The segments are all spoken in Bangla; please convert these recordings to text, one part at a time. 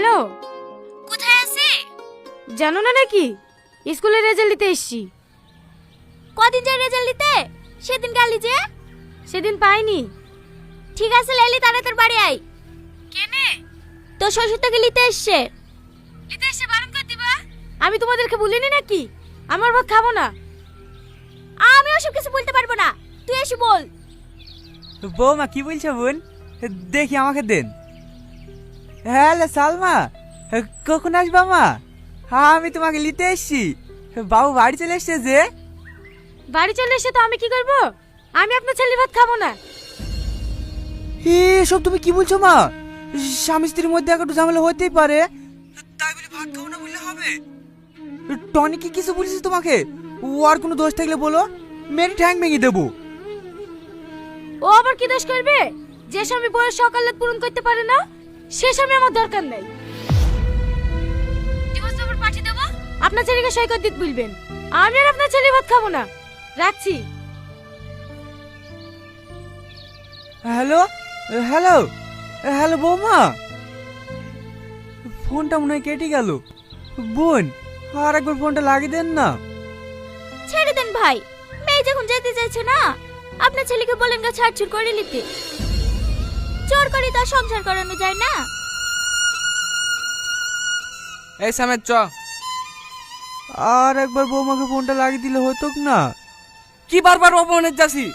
হ্যালো, কোথায় আছে? জানো না নাকি স্কুলের রেজাল্ট দিতে এসছি। কদিন যায় রেজাল্ট দিতে? সেদিন গালি যে সেদিন পাইনি। ঠিক আছে লাইলি, তাড়াতাড়ি বাড়ি আয়। কেনে? তো শ্বশুর তোকে নিতে এসছে। নিতে এসে বারণ করে দিবা। আমি তোমাদেরকে বলিনি নাকি আমার ভাত খাবো না? আমি ওসব কিছু বলতে পারবো না, তুই এসে বল। বৌমা কি বলছো বোন? দেখি আমাকে দেন। হ্যালো সালমা, কখন আসবা মা? আমি তোমাকে নিতে এসছি। বাবু বাড়ি চলে এসছে যে। বাড়ি চলে এসে তো আমি কি করব? আমি আপনার ছেলের ভাত খাবো না। এসব তুমি কি বলছো মা? স্বামী স্ত্রীর মধ্যে একটু ঝামেলা হতেই পারে, তাই বলে ভাত খাবো না বললে হবে? টনি কি কিছু বলেছিস তোমাকে? ও আর কোনো দোষ থাকলে বলো, মেরে ঠ্যাং ভেঙে দেবো। ও আবার কি দোষ করবে? যে স্বামী বয়স সকালে পূরণ করতে পারে না সে স্বামী আমার দরকার নাই। ডিভোর্স পেপার পাঠিয়ে দেবো, আপনার ছেলেকে সই করে দিতে বলবেন। আমি আর আপনার ছেলে ভাত খাবো না। রাখছি। হ্যালো হ্যালো হ্যালো বৌমা, ফোনটা মনে হয় কেটে গেল। বোন আর একবার ফোনটা লাগিয়ে দেন না। ছেড়ে দেন ভাই, মেয়ে যখন যেতে চাইছে না, আপনার ছেলেকে বলেন গা ছাড়ছুড় করে নিতে। জোর করে তার সংসার করানো যায় না। এই সামের চ। আর একবার বৌমাকে ফোনটা লাগিয়ে দিলে হতো না? কি বারবার অপমানের যাচ্ছি?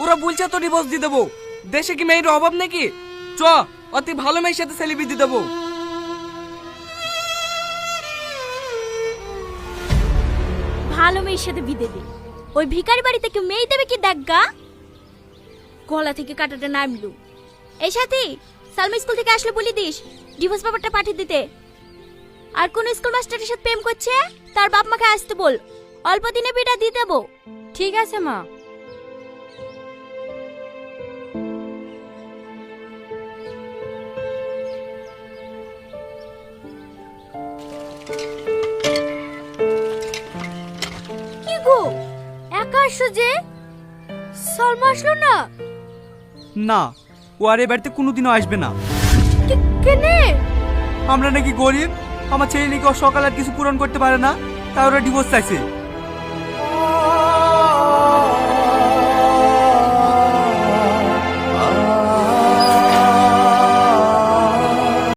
ওরা বলছে তো ডিভোর্স দিয়ে দেবো। দেশে কি মেয়ের অভাব নাকি? চ, অতি ভালো মেয়ের সাথে সেলিব্রিটি দিয়ে দেবো। ভালো মেয়ের সাথে বিদে দে। ওই ভিখারি বাড়িতে কেউ মেয়ে দেবে কি দেখগা? গলা থেকে কাটাটা নামলু। এই সাথী, সালমা স্কুল থেকে আসলে বলি দিস ডিভোর্স পেপারটা পাঠিয়ে দিতে। আর কোন স্কুল মাস্টারের সাথে প্রেম করছে তার বাপ মাকে আসতে বল, অল্প দিনে বিটা দিয়ে দেবো। ঠিক আছে মা। কি গো, একা আসছো যে? সালমা আসলো না? না, ও আর এ বাড়িতে কোনোদিনও আসবে না। কেনে? আমরা নাকি গরিব, আমার ছেলে নাকি ওর সকালে আর কিছু পূরণ করতে পারে না, তাই ওরা ডিভোর্স চাইছে।